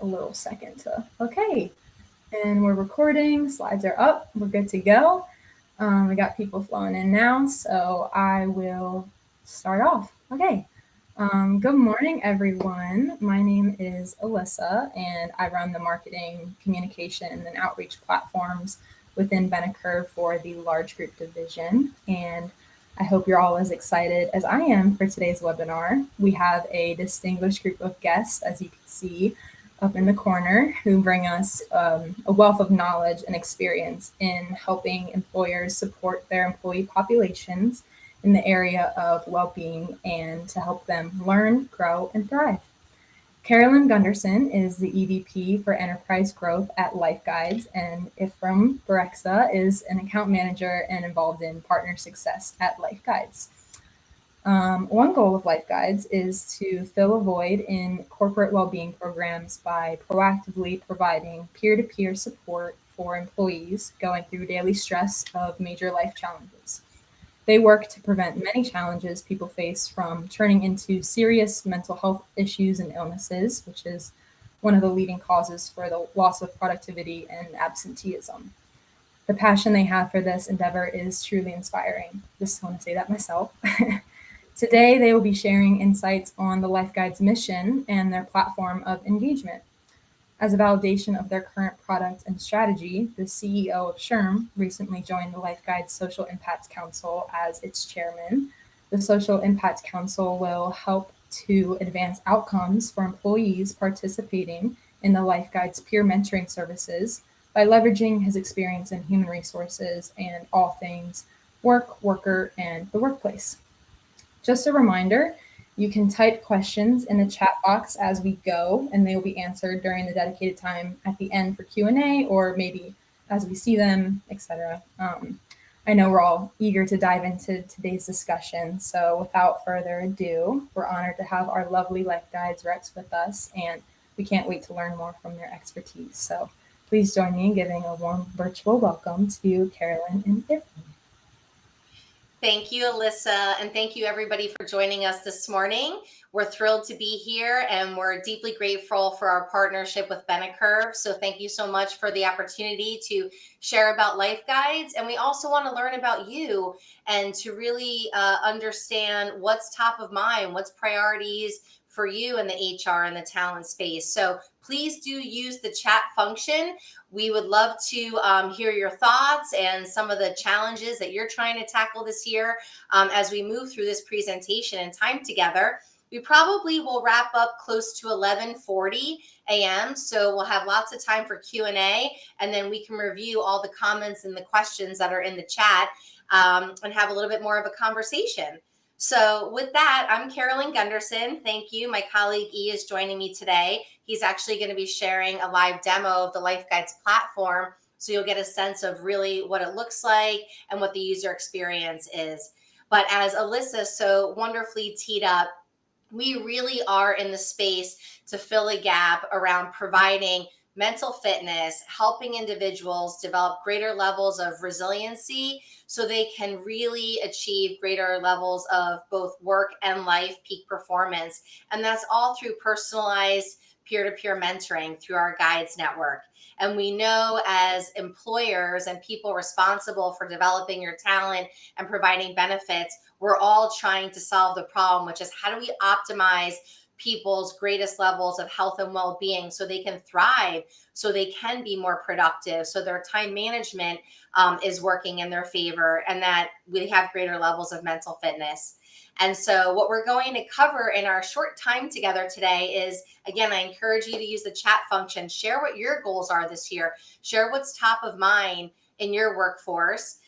a little second to, okay. And we're recording, slides are up, we're good to go. We got people flowing in now, so I will start off. Okay. Good morning, everyone. My name is Alyssa, and I run the marketing, communication, and outreach platforms within Benecker for the large group division. And I hope you're all as excited as I am for today's webinar. We have a distinguished group of guests, as you can see up in the corner, who bring us a wealth of knowledge and experience in helping employers support their employee populations in the area of well-being and to help them learn, grow, and thrive. Carolyn Gunderson is the EVP for Enterprise Growth at LifeGuides, and Ifram Barexa is an account manager and involved in partner success at LifeGuides. One goal of LifeGuides is to fill a void in corporate well-being programs by proactively providing peer-to-peer support for employees going through daily stress of major life challenges. They work to prevent many challenges people face from turning into serious mental health issues and illnesses, which is one of the leading causes for the loss of productivity and absenteeism. The passion they have for this endeavor is truly inspiring. Just want to say that myself. Today, they will be sharing insights on the LifeGuides mission and their platform of engagement. As a validation of their current product and strategy, the CEO of SHRM recently joined the LifeGuides Social Impact Council as its chairman. The Social Impact Council will help to advance outcomes for employees participating in the LifeGuides peer mentoring services by leveraging his experience in human resources and all things work, worker, and the workplace. Just a reminder, you can type questions in the chat box as we go, and they will be answered during the dedicated time at the end for Q&A, or maybe as we see them, etc. I know we're all eager to dive into today's discussion, so without further ado, we're honored to have our lovely LifeGuides reps with us, and we can't wait to learn more from their expertise. So please join me in giving a warm virtual welcome to Carolyn and Ifram. Thank you, Alyssa, and thank you everybody for joining us this morning. We're thrilled to be here and we're deeply grateful for our partnership with Benecurve. So thank you so much for the opportunity to share about LifeGuides. And we also want to learn about you and to really understand what's top of mind, what's priorities for you in the HR and the talent space. So please do use the chat function. We would love to hear your thoughts and some of the challenges that you're trying to tackle this year as we move through this presentation and time together. We probably will wrap up close to 11:40 a.m. So we'll have lots of time for Q&A, and then we can review all the comments and the questions that are in the chat and have a little bit more of a conversation. So with that, I'm Carolyn Gunderson. Thank you. My colleague E is joining me today. He's actually going to be sharing a live demo of the LifeGuides platform, so you'll get a sense of really what it looks like and what the user experience is. But as Alyssa so wonderfully teed up, we really are in the space to fill a gap around providing mental fitness, helping individuals develop greater levels of resiliency so they can really achieve greater levels of both work and life peak performance. And that's all through personalized peer-to-peer mentoring through our guides network. And we know as employers and people responsible for developing your talent and providing benefits, we're all trying to solve the problem, which is how do we optimize people's greatest levels of health and well-being so they can thrive, so they can be more productive, so their time management is working in their favor, and that we have greater levels of mental fitness. And so what we're going to cover in our short time together today is, again, I encourage you to use the chat function, share what your goals are this year, share what's top of mind in your workforce.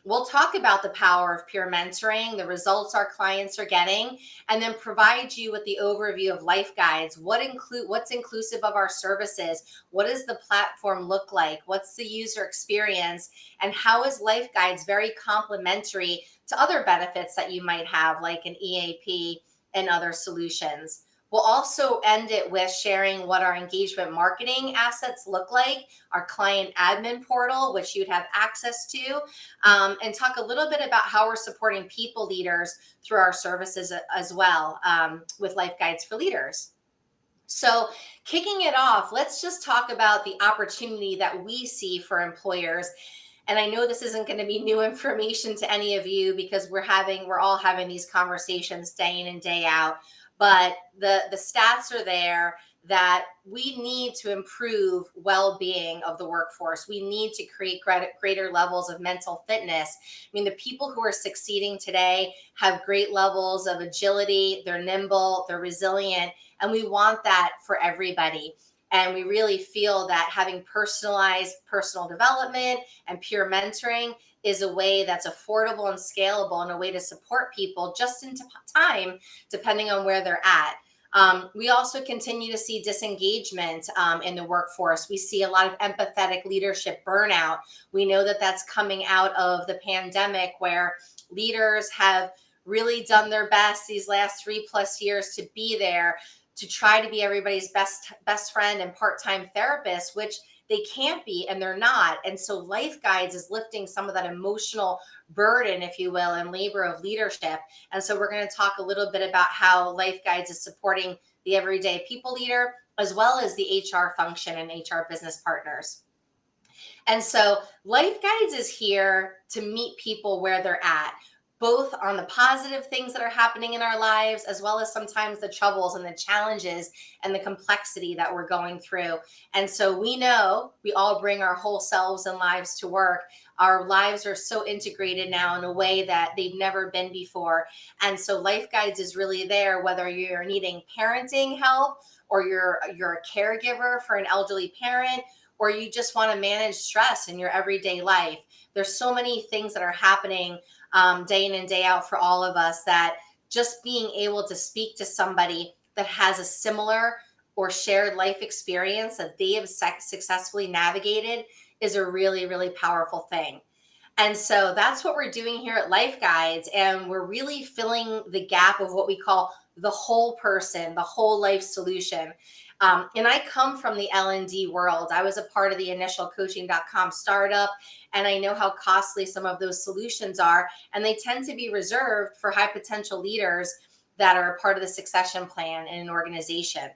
We'll talk about the power of peer mentoring, the results our clients are getting, and then provide you with the overview of LifeGuides. What's inclusive of our services? What does the platform look like? What's the user experience? And how is LifeGuides very complementary to other benefits that you might have, like an EAP and other solutions? We'll also end it with sharing what our engagement marketing assets look like, our client admin portal, which you'd have access to, and talk a little bit about how we're supporting people leaders through our services as well with LifeGuides for Leaders. So kicking it off, let's just talk about the opportunity that we see for employers. And I know this isn't going to be new information to any of you because we're all having these conversations day in and day out. But the stats are there that we need to improve well-being of the workforce. We need to create greater levels of mental fitness. I mean, the people who are succeeding today have great levels of agility, they're nimble, they're resilient, and we want that for everybody. And we really feel that having personalized personal development and peer mentoring is a way that's affordable and scalable and a way to support people just in time, depending on where they're at. We also continue to see disengagement in the workforce. We see a lot of empathetic leadership burnout. We know that that's coming out of the pandemic, where leaders have really done their best these last 3+ years to be there, to try to be everybody's best friend and part-time therapist, which they can't be and they're not. And so LifeGuides is lifting some of that emotional burden, if you will, and labor of leadership. And so we're going to talk a little bit about how LifeGuides is supporting the everyday people leader, as well as the HR function and HR business partners. And so LifeGuides is here to meet people where they're at, both on the positive things that are happening in our lives, as well as sometimes the troubles and the challenges and the complexity that we're going through. And so we know we all bring our whole selves and lives to work. Our lives are so integrated now in a way that they've never been before. And so LifeGuides is really there, whether you're needing parenting help, or you're a caregiver for an elderly parent, or you just want to manage stress in your everyday life. There's so many things that are happening day in and day out for all of us, that just being able to speak to somebody that has a similar or shared life experience that they have successfully navigated is a really, really powerful thing. And so that's what we're doing here at LifeGuides. And we're really filling the gap of what we call the whole person, the whole life solution. And I come from the L&D world. I was a part of the initial coaching.com startup, and I know how costly some of those solutions are. And they tend to be reserved for high potential leaders that are a part of the succession plan in an organization.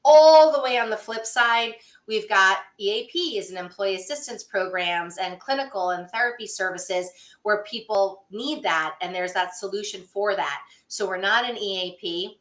All the way on the flip side, we've got EAPs and employee assistance programs and clinical and therapy services where people need that, and there's that solution for that. So we're not an EAP.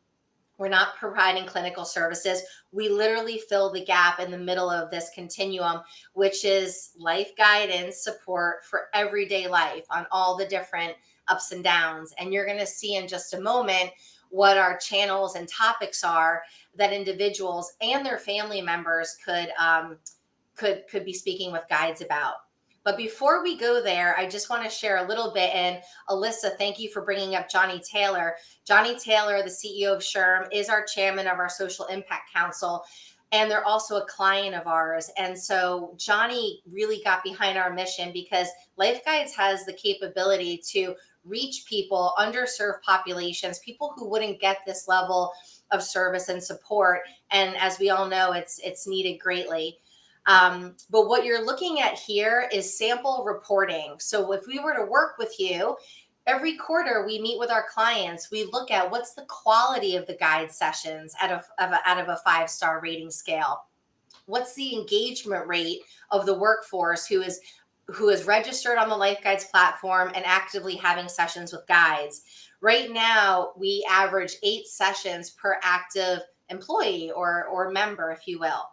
We're not providing clinical services. We literally fill the gap in the middle of this continuum, which is life guidance support for everyday life on all the different ups and downs. And you're going to see in just a moment what our channels and topics are that individuals and their family members could be speaking with guides about. But before we go there, I just want to share a little bit. And Alyssa, thank you for bringing up Johnny Taylor. Johnny Taylor, the CEO of SHRM, is our chairman of our Social Impact Council, and they're also a client of ours. And so Johnny really got behind our mission because LifeGuides has the capability to reach people, underserved populations, people who wouldn't get this level of service and support. And as we all know, it's needed greatly. But what you're looking at here is sample reporting. So if we were to work with you, every quarter we meet with our clients, we look at what's the quality of the guide sessions out of a 5-star rating scale. What's the engagement rate of the workforce who is registered on the LifeGuides platform and actively having sessions with guides. Right now, we average 8 sessions per active employee or member, if you will.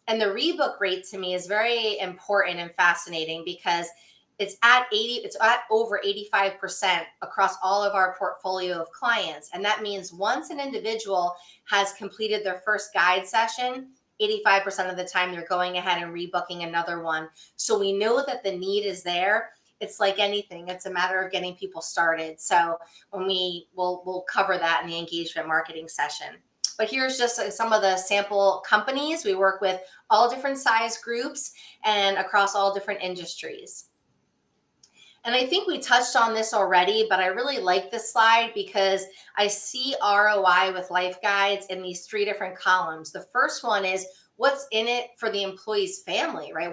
And the rebook rate to me is very important and fascinating because it's at over 85% across all of our portfolio of clients. And that means once an individual has completed their first guide session, 85% of the time they're going ahead and rebooking another one. So we know that the need is there. It's like anything. It's a matter of getting people started. So when we'll cover that in the engagement marketing session. But here's just some of the sample companies. We work with all different size groups and across all different industries. And I think we touched on this already, but I really like this slide because I see ROI with LifeGuides in these 3 different columns. The first one is what's in it for the employee's family, right?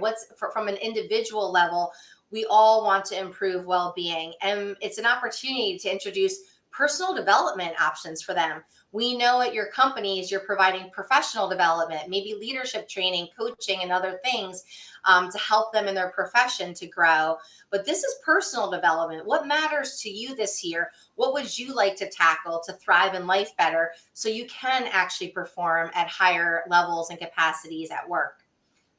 From an individual level, we all want to improve well-being. And it's an opportunity to introduce personal development options for them. We know at your companies you're providing professional development, maybe leadership training, coaching, and other things to help them in their profession to grow. But this is personal development. What matters to you this year? What would you like to tackle to thrive in life better so you can actually perform at higher levels and capacities at work?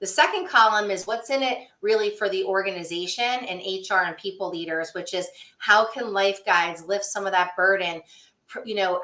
The second column is what's in it really for the organization and HR and people leaders, which is how can LifeGuides lift some of that burden,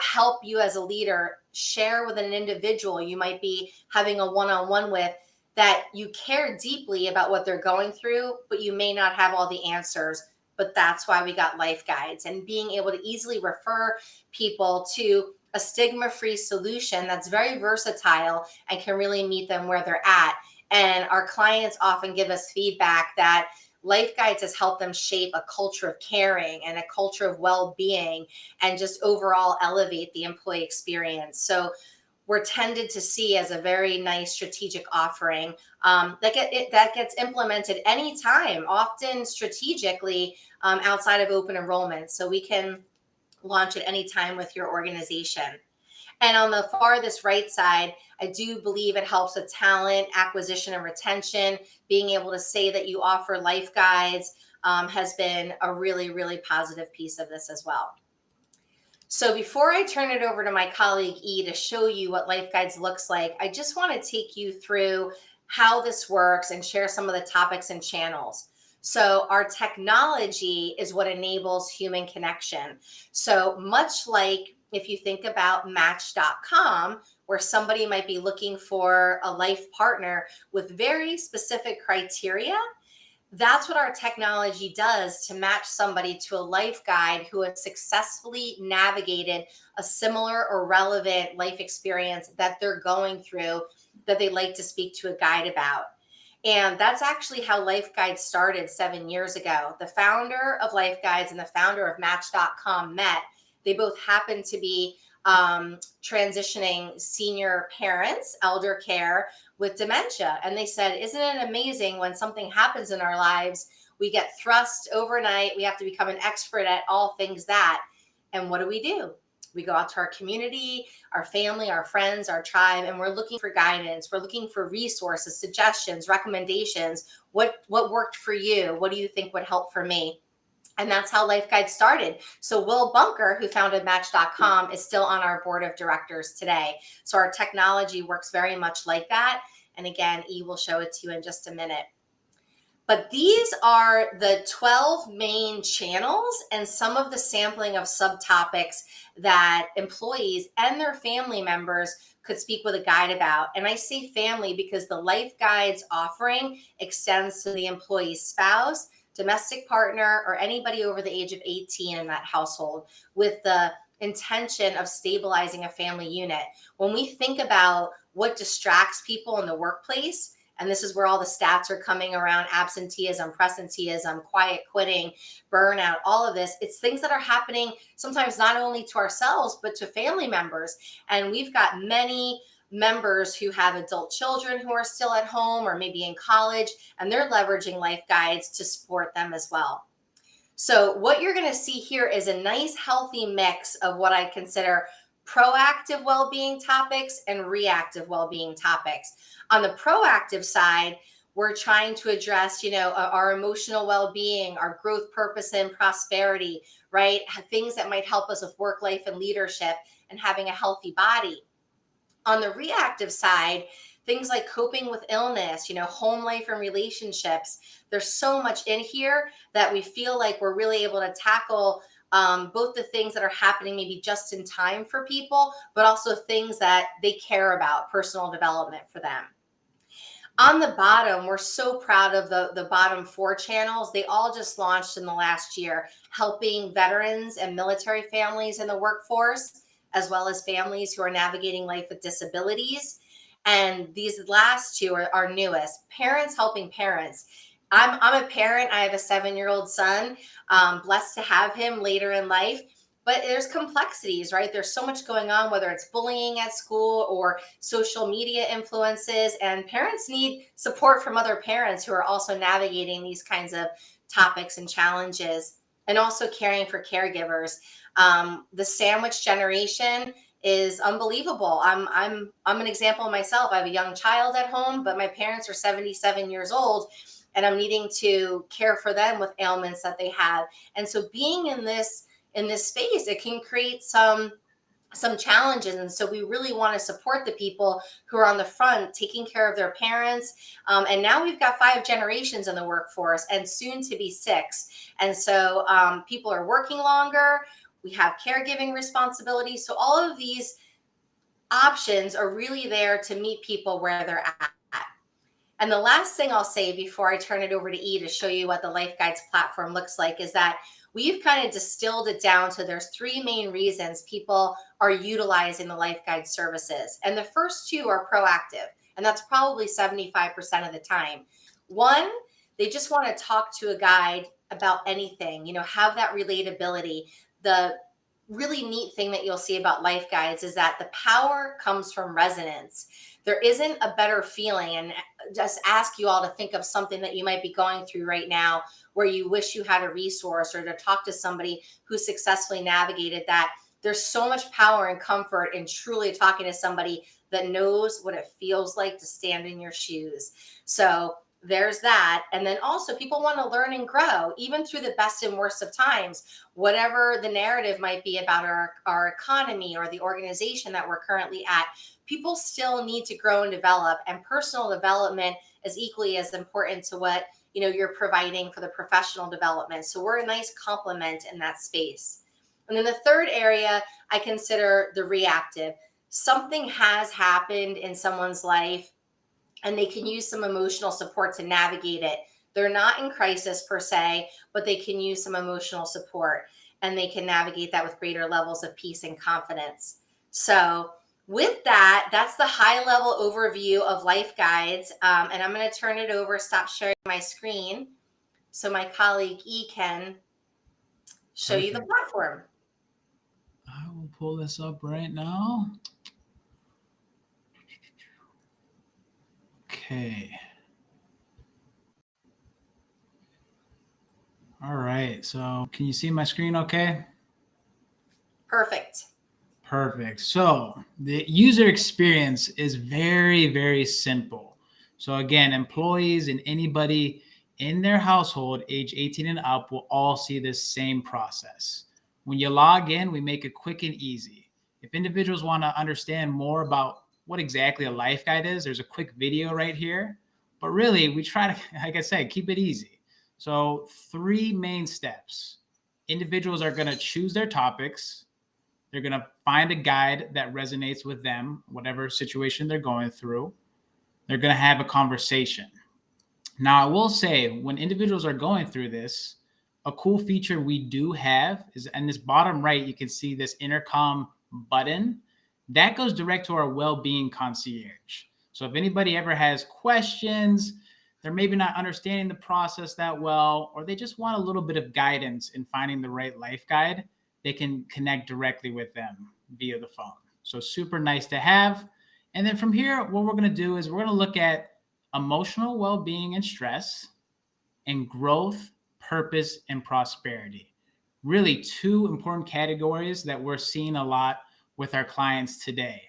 help you as a leader share with an individual you might be having a one-on-one with that you care deeply about what they're going through, but you may not have all the answers. But that's why we got LifeGuides, and being able to easily refer people to a stigma-free solution that's very versatile and can really meet them where they're at. And our clients often give us feedback that LifeGuides has helped them shape a culture of caring and a culture of well-being and just overall elevate the employee experience. So we're tended to see as a very nice strategic offering that gets implemented anytime, often strategically outside of open enrollment. So we can launch at any time with your organization. And on the farthest right side, I do believe it helps with talent acquisition and retention. Being able to say that you offer LifeGuides has been a really, really positive piece of this as well. So before I turn it over to my colleague E to show you what LifeGuides looks like, I just want to take you through how this works and share some of the topics and channels. So our technology is what enables human connection. So much like if you think about Match.com, where somebody might be looking for a life partner with very specific criteria, that's what our technology does to match somebody to a life guide who has successfully navigated a similar or relevant life experience that they're going through that they like to speak to a guide about. And that's actually how LifeGuides started 7 years ago. The founder of LifeGuides and the founder of Match.com met. They both happened to be transitioning senior parents, elder care with dementia. And they said, isn't it amazing when something happens in our lives, we get thrust overnight, we have to become an expert at all things that. And what do? We go out to our community, our family, our friends, our tribe, and we're looking for guidance. We're looking for resources, suggestions, recommendations. What worked for you? What do you think would help for me? And that's how LifeGuide started. So Will Bunker, who founded Match.com, is still on our board of directors today. So our technology works very much like that. And again, E will show it to you in just a minute. But these are the 12 main channels and some of the sampling of subtopics that employees and their family members could speak with a guide about. And I say family because the LifeGuides offering extends to the employee's spouse, domestic partner, or anybody over the age of 18 in that household, with the intention of stabilizing a family unit. When we think about what distracts people in the workplace, and this is where all the stats are coming around: absenteeism, presenteeism, quiet quitting, burnout, all of this. It's things that are happening sometimes not only to ourselves, but to family members. And we've got many members who have adult children who are still at home or maybe in college, and they're leveraging LifeGuides to support them as well. So what you're going to see here is a nice, healthy mix of what I consider proactive well-being topics and reactive well-being topics. On the proactive side, we're trying to address, our emotional well-being, our growth, purpose, and prosperity, right? Things that might help us with work, life, and leadership, and having a healthy body. On the reactive side, things like coping with illness, home life and relationships. There's so much in here that we feel like we're really able to tackle both the things that are happening maybe just in time for people, but also things that they care about, personal development for them. On the bottom, we're so proud of the bottom 4 channels. They all just launched in the last year, helping veterans and military families in the workforce, as well as families who are navigating life with disabilities. And these last 2 are our newest, parents helping parents. I'm a parent. I have a 7-year-old son, blessed to have him later in life. But there's complexities, right? There's so much going on, whether it's bullying at school or social media influences, and parents need support from other parents who are also navigating these kinds of topics and challenges. and also caring for caregivers. The sandwich generation is unbelievable. I'm an example of myself. I have a young child at home, but my parents are 77 years old, and I'm needing to care for them with ailments that they have. And so being in this space, it can create some challenges. And so we really want to support the people who are on the front taking care of their parents. And now we've got 5 generations in the workforce and soon to be 6. And so people are working longer. We have caregiving responsibilities. So all of these options are really there to meet people where they're at. And the last thing I'll say before I turn it over to E to show you what the LifeGuides platform looks like is that we've kind of distilled it down to there's 3 main reasons people are utilizing the LifeGuide services. And the first 2 are proactive, and that's probably 75% of the time. 1, they just want to talk to a guide about anything, have that relatability. The really neat thing that you'll see about LifeGuides is that the power comes from resonance. There isn't a better feeling, and just ask you all to think of something that you might be going through right now where you wish you had a resource or to talk to somebody who successfully navigated that. There's so much power and comfort in truly talking to somebody that knows what it feels like to stand in your shoes. So there's that. And then also people want to learn and grow, even through the best and worst of times, whatever the narrative might be about our economy or the organization that we're currently at. People still need to grow and develop, and personal development is equally as important to what you're providing for the professional development. So we're a nice complement in that space. And then the third area I consider the reactive. Something has happened in someone's life and they can use some emotional support to navigate it. They're not in crisis per se, but they can use some emotional support and they can navigate that with greater levels of peace and confidence. So with that, that's the high level overview of LifeGuides. And I'm going to turn it over, stop sharing my screen so my colleague E can show you the platform. I will pull this up right now. Okay. All right. So can you see my screen okay? Perfect. Perfect. So the user experience is very, very simple. So again, employees and anybody in their household age 18 and up will all see this same process. When you log in, we make it quick and easy. If individuals want to understand more about what exactly a life guide is, there's a quick video right here. But really, we try to, like I said, keep it easy. So 3 main steps. Individuals are going to choose their topics. They're going to find a guide that resonates with them, whatever situation they're going through. They're going to have a conversation. Now, I will say, when individuals are going through this, a cool feature we do have is in this bottom right, you can see this intercom button. That goes direct to our well-being concierge. So if anybody ever has questions, they're maybe not understanding the process that well, or they just want a little bit of guidance in finding the right life guide, they can connect directly with them via the phone. So super nice to have. And then from here, what we're going to do is we're going to look at emotional well-being and stress, and growth, purpose, and prosperity. Really 2 important categories that we're seeing a lot with our clients today.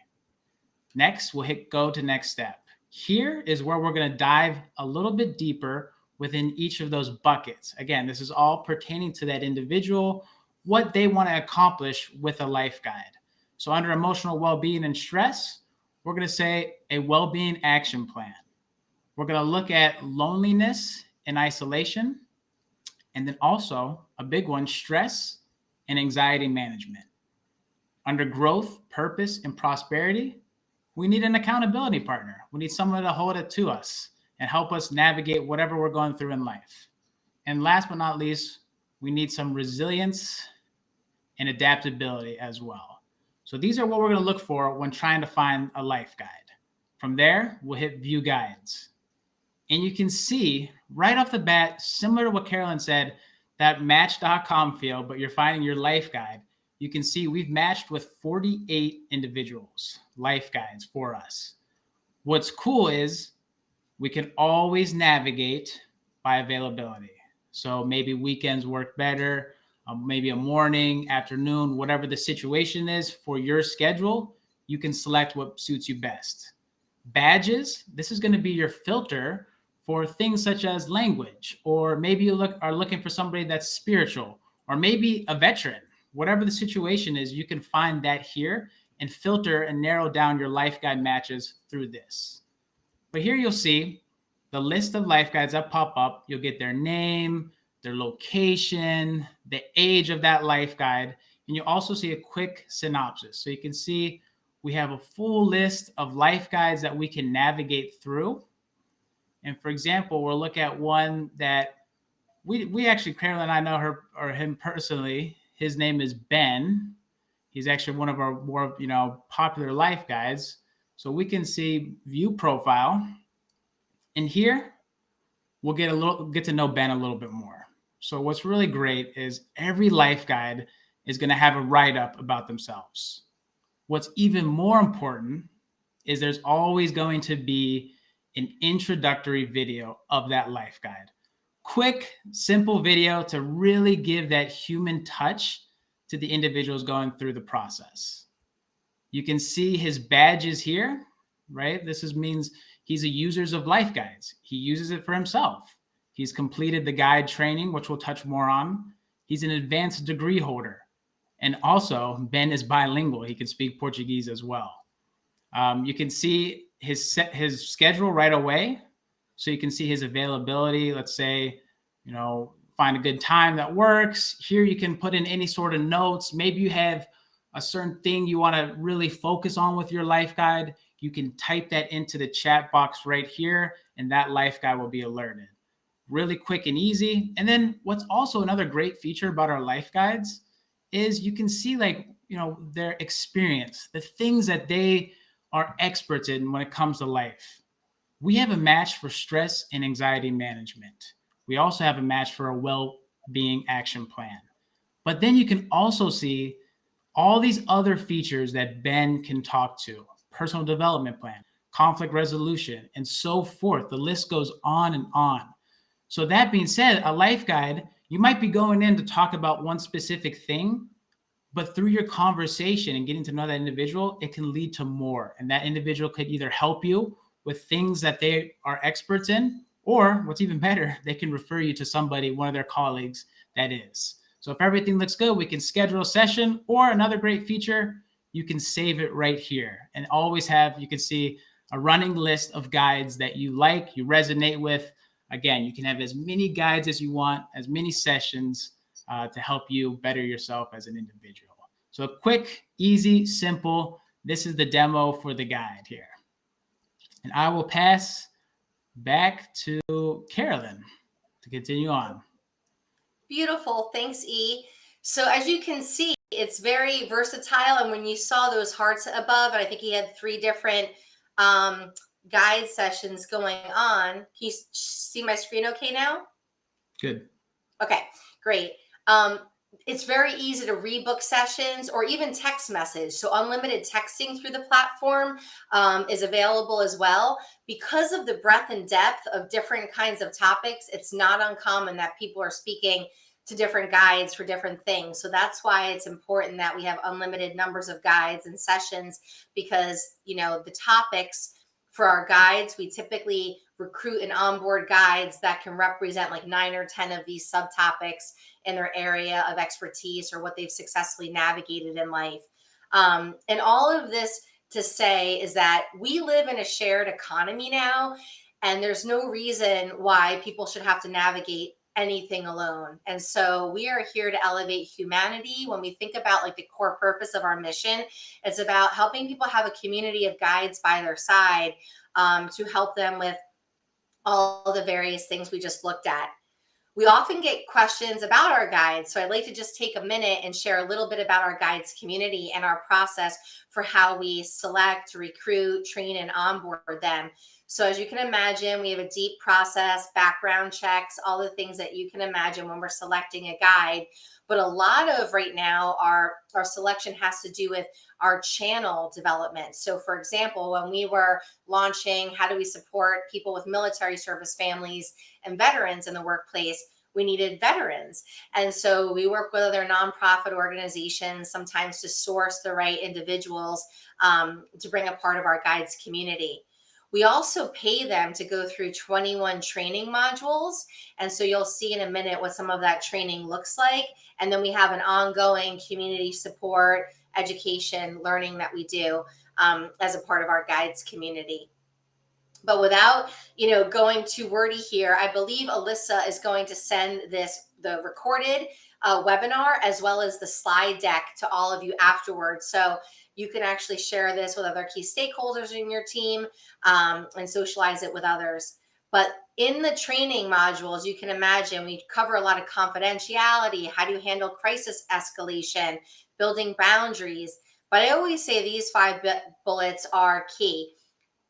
Next, we'll hit go to next step. Here is where we're going to dive a little bit deeper within each of those buckets. Again, this is all pertaining to that individual, what they want to accomplish with a life guide. So under emotional well-being and stress, we're going to say a well-being action plan. We're going to look at loneliness and isolation, and then also a big one, stress and anxiety management. Under growth, purpose, and prosperity, we need an accountability partner. We need someone to hold it to us and help us navigate whatever we're going through in life. And last but not least, we need some resilience and adaptability as well. So these are what we're going to look for when trying to find a life guide. From there, we'll hit view guides. And you can see right off the bat, similar to what Carolyn said, that match.com feel, but you're finding your life guide. You can see we've matched with 48 individuals, life guides for us. What's cool is we can always navigate by availability. So maybe weekends work better. maybe a morning, afternoon, whatever the situation is for your schedule, you can select what suits you best. Badges, this is going to be your filter for things such as language, or maybe you are looking for somebody that's spiritual, or maybe a veteran. Whatever the situation is, you can find that here and filter and narrow down your life guide matches through this. But here you'll see the list of life guides that pop up. You'll get their name, their location, the age of that life guide, and you'll also see a quick synopsis. So you can see we have a full list of life guides that we can navigate through. And for example, we'll look at one that we actually, Carolyn and I know her or him personally. His name is Ben. He's actually one of our more, popular life guides. So we can see view profile. And here we'll get to know Ben a little bit more. So what's really great is every life guide is going to have a write-up about themselves. What's even more important is there's always going to be an introductory video of that life guide. Quick, simple video to really give that human touch to the individuals going through the process. You can see his badges here, right? This means he's a user of life guides. He uses it for himself. He's completed the guide training, which we'll touch more on. He's an advanced degree holder. And also, Ben is bilingual. He can speak Portuguese as well. You can see his schedule right away. So you can see his availability. Let's say, find a good time that works. Here you can put in any sort of notes. Maybe you have a certain thing you want to really focus on with your life guide. You can type that into the chat box right here, and that life guide will be alerted. Really quick and easy. And then what's also another great feature about our life guides is you can see their experience, the things that they are experts in when it comes to life. We have a match for stress and anxiety management. We also have a match for a well-being action plan. But then you can also see all these other features that Ben can talk to: personal development plan, conflict resolution, and so forth. The list goes on and on. So that being said, a life guide, you might be going in to talk about one specific thing, but through your conversation and getting to know that individual, it can lead to more. And that individual could either help you with things that they are experts in, or what's even better, they can refer you to somebody, one of their colleagues that is. So if everything looks good, we can schedule a session, or another great feature, you can save it right here and always have, you can see a running list of guides that you like, you resonate with. Again, you can have as many guides as you want, as many sessions to help you better yourself as an individual. So quick, easy, simple. This is the demo for the guide here. And I will pass back to Carolyn to continue on. Beautiful. Thanks, E. So as you can see, it's very versatile. And when you saw those hearts above, and I think he had 3 different guide sessions going on. Can you see my screen okay now? Good. Okay, great. It's very easy to rebook sessions or even text message. So unlimited texting through the platform is available as well. Because of the breadth and depth of different kinds of topics, it's not uncommon that people are speaking to different guides for different things. So that's why it's important that we have unlimited numbers of guides and sessions, because, the topics for our guides, we typically recruit and onboard guides that can represent like 9 or 10 of these subtopics in their area of expertise or what they've successfully navigated in life. And all of this to say is that we live in a shared economy now, and there's no reason why people should have to navigate anything alone. And so we are here to elevate humanity. When we think about like the core purpose of our mission, it's about helping people have a community of guides by their side to help them with all the various things we just looked at. We often get questions about our guides, so I'd like to just take a minute and share a little bit about our guides community and our process for how we select, recruit, train, and onboard them. So as you can imagine, we have a deep process, background checks, all the things that you can imagine when we're selecting a guide. But a lot of right now, our selection has to do with our channel development. So for example, when we were launching how do we support people with military service families and veterans in the workplace, we needed veterans. And so we work with other nonprofit organizations sometimes to source the right individuals to bring a part of our guides community. We also pay them to go through 21 training modules. And so you'll see in a minute what some of that training looks like. And then we have an ongoing community support, education, learning that we do as a part of our guides community. But without, going too wordy here, I believe Alyssa is going to send the recorded webinar as well as the slide deck to all of you afterwards. So you can actually share this with other key stakeholders in your team and socialize it with others. But in the training modules, you can imagine we cover a lot of confidentiality. How do you handle crisis escalation, building boundaries? But I always say these 5 bullets are key.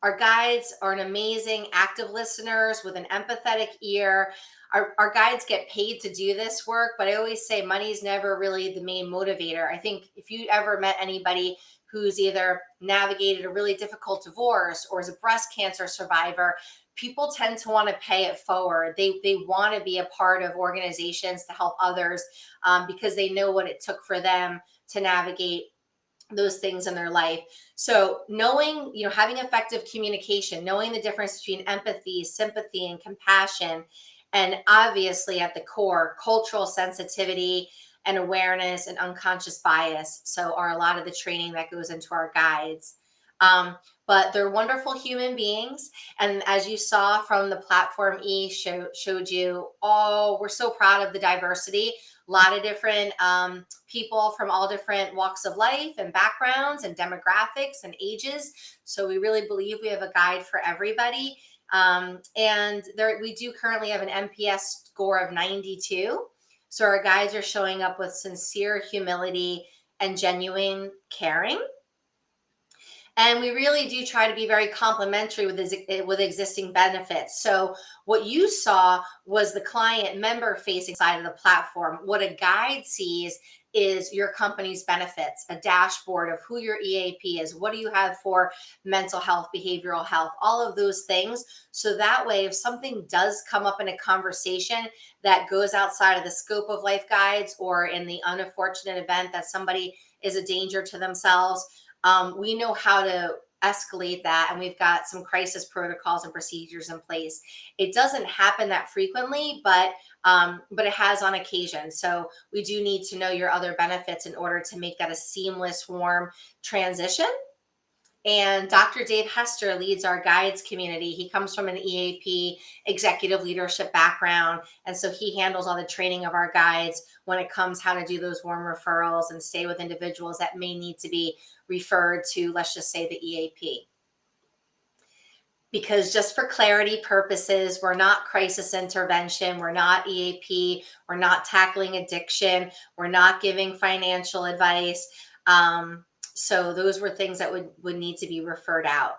Our guides are an amazing active listeners with an empathetic ear. Our guides get paid to do this work, but I always say money's never really the main motivator. I think if you ever met anybody who's either navigated a really difficult divorce or is a breast cancer survivor, people tend to want to pay it forward. They want to be a part of organizations to help others because they know what it took for them to navigate those things in their life. So knowing, having effective communication, knowing the difference between empathy, sympathy, and compassion, and obviously at the core, cultural sensitivity and awareness and unconscious bias. So are a lot of the training that goes into our guides. But they're wonderful human beings. And as you saw from the platform E showed you, we're so proud of the diversity. A lot of different people from all different walks of life and backgrounds and demographics and ages. So we really believe we have a guide for everybody. And we do currently have an NPS score of 92. So our guides are showing up with sincere humility and genuine caring. And we really do try to be very complimentary with existing benefits. So what you saw was the client member facing side of the platform. What a guide sees is your company's benefits, a dashboard of who your EAP is. What do you have for mental health, behavioral health, all of those things. So that way, if something does come up in a conversation that goes outside of the scope of LifeGuides, or in the unfortunate event that somebody is a danger to themselves, we know how to escalate that, and we've got some crisis protocols and procedures in place. It doesn't happen that frequently, but it has on occasion. So we do need to know your other benefits in order to make that a seamless, warm transition. And Dr. Dave Hester leads our guides community. He comes from an EAP executive leadership background. And so he handles all the training of our guides when it comes how to do those warm referrals and stay with individuals that may need to be referred to, let's just say, the EAP. Because just for clarity purposes, we're not crisis intervention, we're not EAP, we're not tackling addiction, we're not giving financial advice. So those were things that would need to be referred out.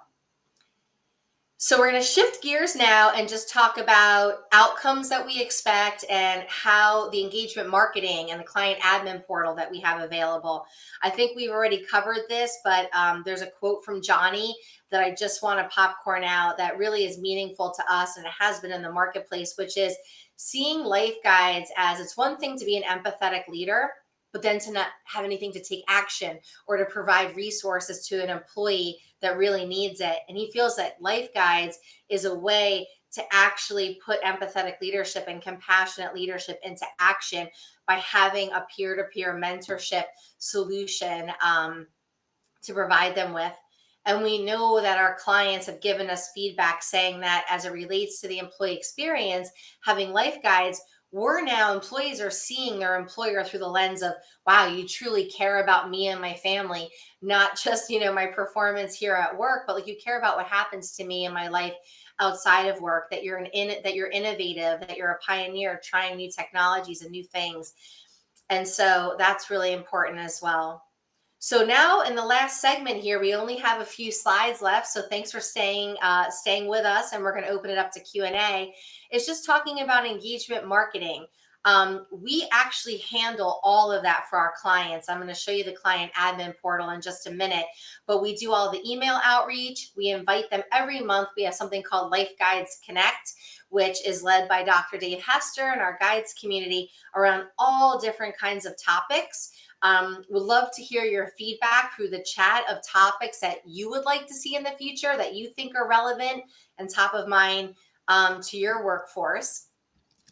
So we're going to shift gears now and just talk about outcomes that we expect and how the engagement marketing and the client admin portal that we have available. I think we've already covered this, but there's a quote from Johnny that I just want to popcorn out that really is meaningful to us, and it has been in the marketplace, which is seeing LifeGuides as it's one thing to be an empathetic leader, but then to not have anything to take action or to provide resources to an employee that really needs it. And he feels that LifeGuides is a way to actually put empathetic leadership and compassionate leadership into action by having a peer-to-peer mentorship solution to provide them with. And we know that our clients have given us feedback saying that as it relates to the employee experience, having LifeGuides, employees are seeing their employer through the lens of, wow, you truly care about me and my family, not just, my performance here at work, but like you care about what happens to me in my life outside of work, that you're innovative, that you're a pioneer trying new technologies and new things. And so that's really important as well. So now in the last segment here, we only have a few slides left. So thanks for staying with us, and we're going to open it up to Q&A. It's just talking about engagement marketing. We actually handle all of that for our clients. I'm going to show you the client admin portal in just a minute, but we do all the email outreach. We invite them every month. We have something called LifeGuides Connect, which is led by Dr. Dave Hester and our guides community around all different kinds of topics. Would love to hear your feedback through the chat of topics that you would like to see in the future that you think are relevant and top of mind to your workforce.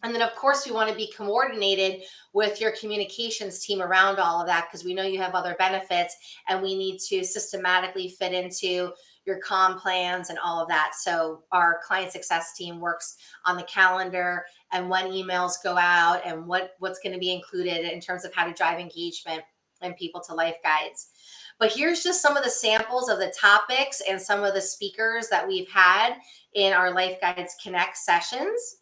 And then, of course, we want to be coordinated with your communications team around all of that, because we know you have other benefits and we need to systematically fit into your comm plans and all of that. So our client success team works on the calendar and when emails go out and what's going to be included in terms of how to drive engagement and people to LifeGuides. But here's just some of the samples of the topics and some of the speakers that we've had in our LifeGuides Connect sessions.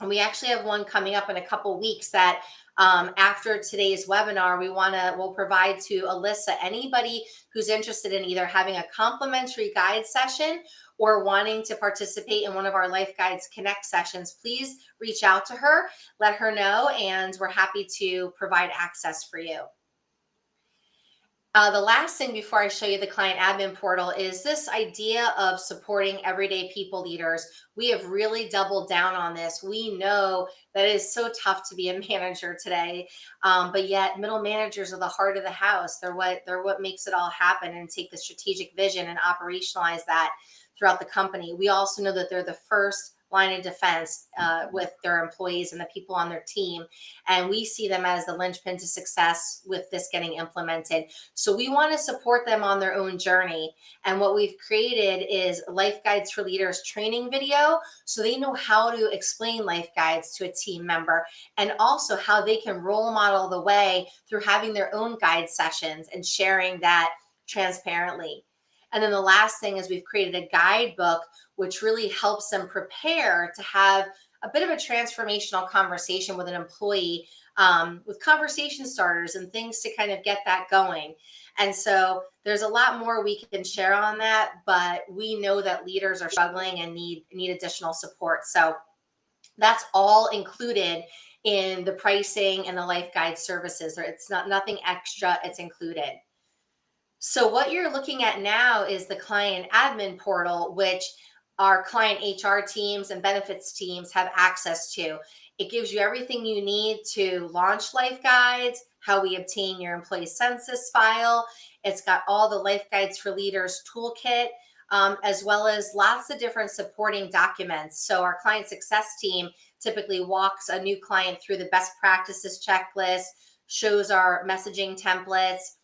And we actually have one coming up in a couple weeks that after today's webinar, we'll provide to Alyssa, anybody who's interested in either having a complimentary guide session or wanting to participate in one of our LifeGuides Connect sessions. Please reach out to her, let her know, and we're happy to provide access for you. The last thing before I show you the client admin portal is this idea of supporting everyday people leaders. We have really doubled down on this. We know that it is so tough to be a manager today, but yet middle managers are the heart of the house. They're what makes it all happen and take the strategic vision and operationalize that throughout the company. We also know that they're the first line of defense with their employees and the people on their team. And we see them as the linchpin to success with this getting implemented. So we want to support them on their own journey. And what we've created is LifeGuides for Leaders training video, so they know how to explain LifeGuides to a team member, and also how they can role model the way through having their own guide sessions and sharing that transparently. And then the last thing is we've created a guidebook which really helps them prepare to have a bit of a transformational conversation with an employee, with conversation starters and things to kind of get that going. And so there's a lot more we can share on that, but we know that leaders are struggling and need additional support. So that's all included in the pricing and the LifeGuide services. It's nothing extra, it's included. So what you're looking at now is the client admin portal, which our client HR teams and benefits teams have access to. It gives you everything you need to launch LifeGuides, how we obtain your employee census file. It's got all the LifeGuides for Leaders toolkit, as well as lots of different supporting documents. So our client success team typically walks a new client through the best practices checklist, shows our messaging templates,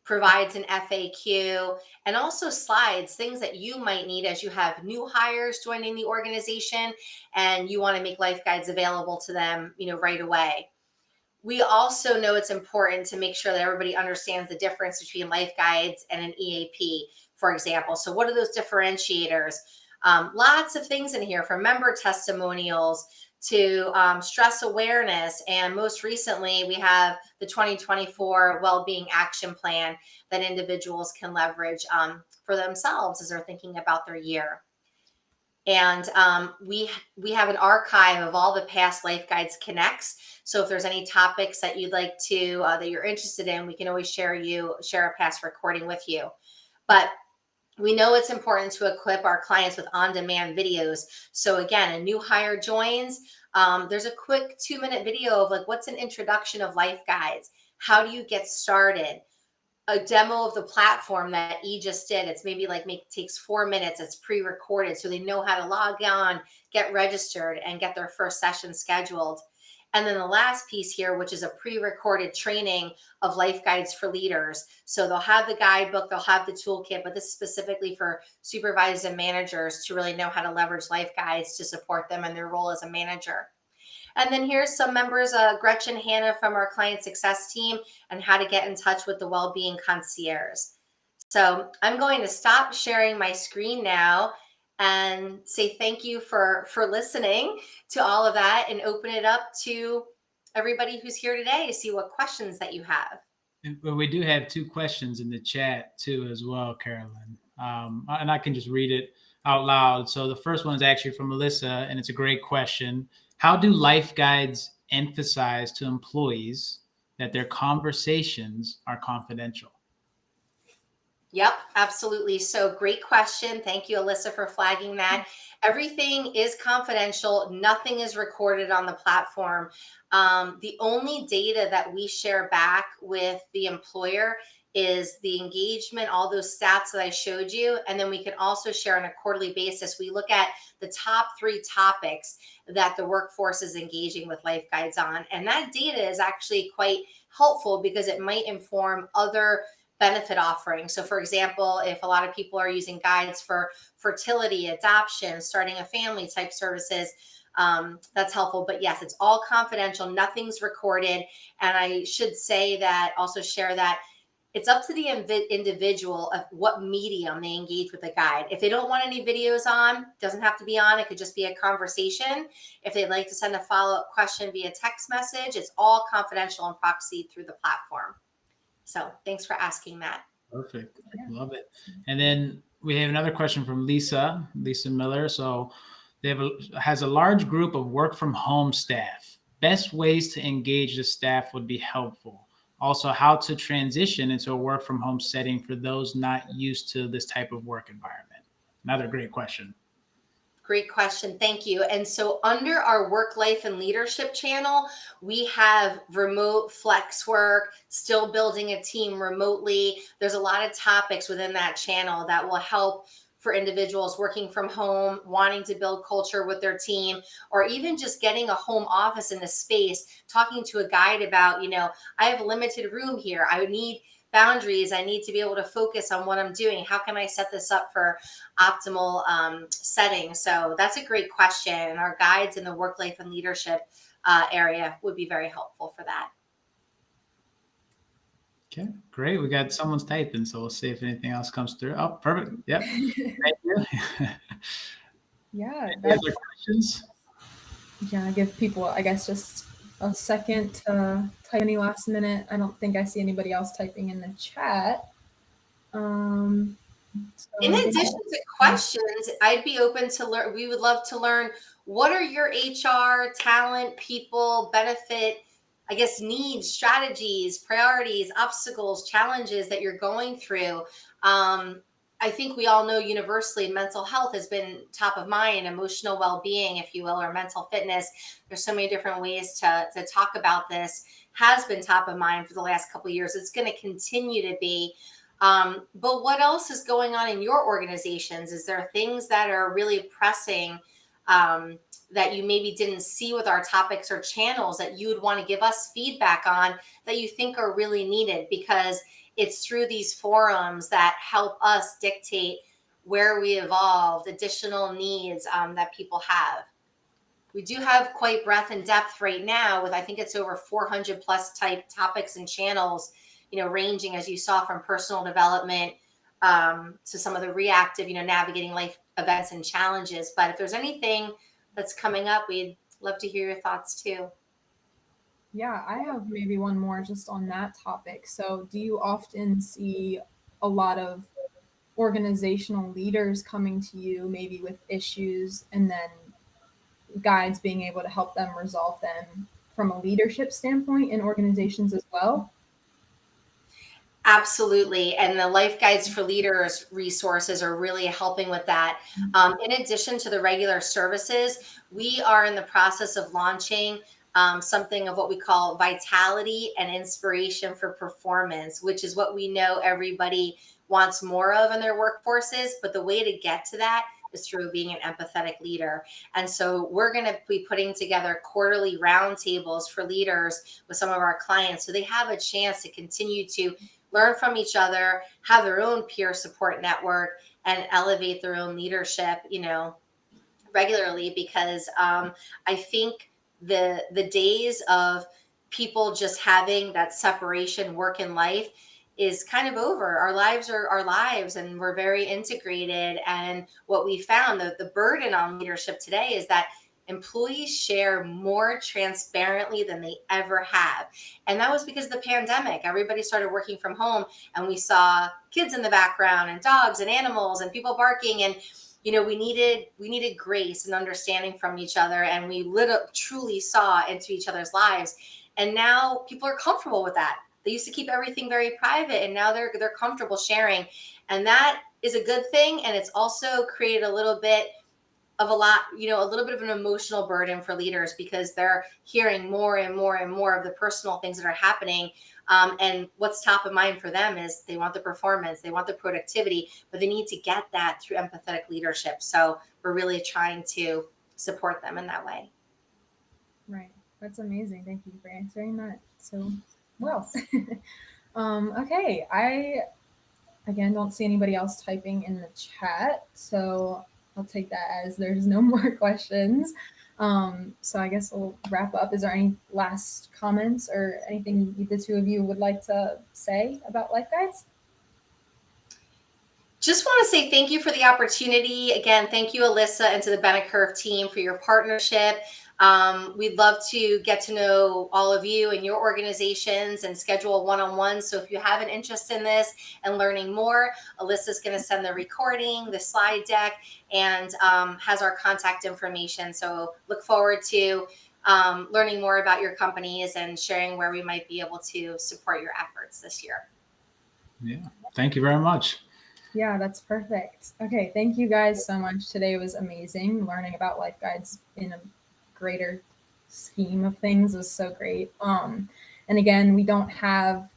provides an FAQ, and also slides, things that you might need as you have new hires joining the organization and you want to make LifeGuides available to them, right away. We also know it's important to make sure that everybody understands the difference between LifeGuides and an EAP, for example. So what are those differentiators? Lots of things in here, from member testimonials to stress awareness. And most recently, we have the 2024 Wellbeing Action Plan that individuals can leverage for themselves as they're thinking about their year. And we have an archive of all the past LifeGuides Connects. So if there's any topics that you'd like to, that you're interested in, we can always share a past recording with you. But we know it's important to equip our clients with on-demand videos. So again, a new hire joins, there's a quick 2-minute video of what's an introduction of LifeGuides? How do you get started? A demo of the platform that E just did. It's maybe takes 4 minutes. It's pre-recorded, so they know how to log on, get registered, and get their first session scheduled. And then the last piece here, which is a pre-recorded training of LifeGuides for Leaders. So they'll have the guidebook, they'll have the toolkit, but this is specifically for supervisors and managers to really know how to leverage LifeGuides to support them in their role as a manager. And then here's some members, Gretchen, Hannah from our client success team, and how to get in touch with the Wellbeing Concierge. So I'm going to stop sharing my screen now and say thank you for listening to all of that, and open it up to everybody who's here today to see what questions that you have. Well, we do have 2 questions in the chat too as well, Carolyn. And I can just read it out loud. So the first one is actually from Melissa, and it's a great question. How do LifeGuides emphasize to employees that their conversations are confidential? Yep, absolutely. So great question. Thank you, Alyssa, for flagging that. Everything is confidential. Nothing is recorded on the platform. The only data that we share back with the employer is the engagement, all those stats that I showed you. And then we can also share on a quarterly basis. We look at the top 3 topics that the workforce is engaging with LifeGuides on. And that data is actually quite helpful because it might inform other benefit offering. So for example, if a lot of people are using guides for fertility, adoption, starting a family type services, that's helpful. But yes, it's all confidential. Nothing's recorded. And I should say that, also share that it's up to the individual of what medium they engage with the guide. If they don't want any videos on, doesn't have to be on. It could just be a conversation. If they'd like to send a follow-up question via text message, it's all confidential and proxied through the platform. So thanks for asking that. Perfect. Love it. And then we have another question from Lisa Miller. So they has a large group of work from home staff. Best ways to engage the staff would be helpful. Also, how to transition into a work from home setting for those not used to this type of work environment. Another great question. Great question. Thank you. And so under our work, life, and leadership channel, we have remote flex work, still building a team remotely. There's a lot of topics within that channel that will help for individuals working from home, wanting to build culture with their team, or even just getting a home office in a space, talking to a guide about, I have a limited room here. I would need boundaries. I need to be able to focus on what I'm doing. How can I set this up for optimal setting? So that's a great question. And our guides in the work, life, and leadership area would be very helpful for that. Okay, great. We got someone's typing, so we'll see if anything else comes through. Oh, perfect. Yep. Thank you. Yeah. Any other questions? Yeah, give people, I guess, just a second to type any last minute. I don't think I see anybody else typing in the chat. In addition to questions, I'd be open to learn. We would love to learn, what are your HR, talent, people, benefit, I guess, needs, strategies, priorities, obstacles, challenges that you're going through. I think we all know universally mental health has been top of mind, emotional well-being, if you will, or mental fitness. There's so many different ways to talk about this. Has been top of mind for the last couple of years. It's going to continue to be. But what else is going on in your organizations? Is there things that are really pressing that you maybe didn't see with our topics or channels that you would want to give us feedback on that you think are really needed? Because it's through these forums that help us dictate where we evolved, additional needs that people have. We do have quite breadth and depth right now with, I think it's over 400 plus type topics and channels, ranging, as you saw, from personal development to some of the reactive, navigating life events and challenges. But if there's anything that's coming up, we'd love to hear your thoughts too. Yeah, I have maybe one more just on that topic. So do you often see a lot of organizational leaders coming to you maybe with issues and then guides being able to help them resolve them from a leadership standpoint in organizations as well? Absolutely. And the LifeGuides for Leaders resources are really helping with that. In addition to the regular services, we are in the process of launching something of what we call vitality and inspiration for performance, which is what we know everybody wants more of in their workforces. But the way to get to that is through being an empathetic leader. And so we're going to be putting together quarterly roundtables for leaders with some of our clients, so they have a chance to continue to learn from each other, have their own peer support network, and elevate their own leadership, regularly. Because I think the days of people just having that separation, work and life, is kind of over. Our lives are our lives, and we're very integrated. And what we found, the burden on leadership today, is that employees share more transparently than they ever have. And that was because of the pandemic. Everybody started working from home, and we saw kids in the background and dogs and animals and people barking. And we needed grace and understanding from each other, and we truly saw into each other's lives. And now people are comfortable with that. They used to keep everything very private, and now they're comfortable sharing. And that is a good thing. And it's also created a little bit of a little bit of an emotional burden for leaders, because they're hearing more and more and more of the personal things that are happening. And what's top of mind for them is they want the performance, they want the productivity, but they need to get that through empathetic leadership. So we're really trying to support them in that way. Right. That's amazing. Thank you for answering that so well. Okay. I, again, don't see anybody else typing in the chat, so I'll take that as there's no more questions. So I guess we'll wrap up. Is there any last comments or anything the two of you would like to say about LifeGuides? Just want to say thank you for the opportunity. Again, thank you, Alyssa, and to the BeneCurve team for your partnership. We'd love to get to know all of you and your organizations and schedule one-on-ones. So if you have an interest in this and learning more, Alyssa's going to send the recording, the slide deck, and has our contact information. So look forward to learning more about your companies and sharing where we might be able to support your efforts this year. Yeah, thank you very much. Yeah, that's perfect. Okay, thank you guys so much. Today was amazing. Learning about LifeGuides in a greater scheme of things was so great. And again, we don't have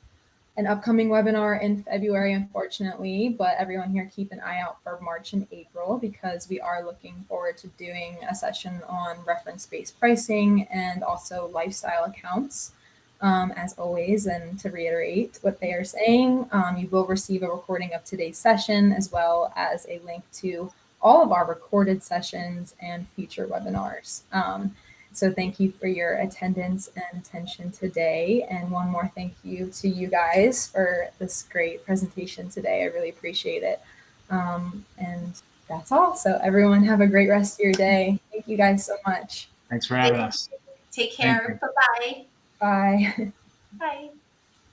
an upcoming webinar in February, unfortunately, but everyone here keep an eye out for March and April, because we are looking forward to doing a session on reference-based pricing and also lifestyle accounts. As always, and to reiterate what they are saying, you will receive a recording of today's session, as well as a link to all of our recorded sessions and future webinars. So thank you for your attendance and attention today. And one more thank you to you guys for this great presentation today. I really appreciate it. And that's all. So everyone have a great rest of your day. Thank you guys so much. Thanks for having us. Take care. Bye-bye. Bye. Bye.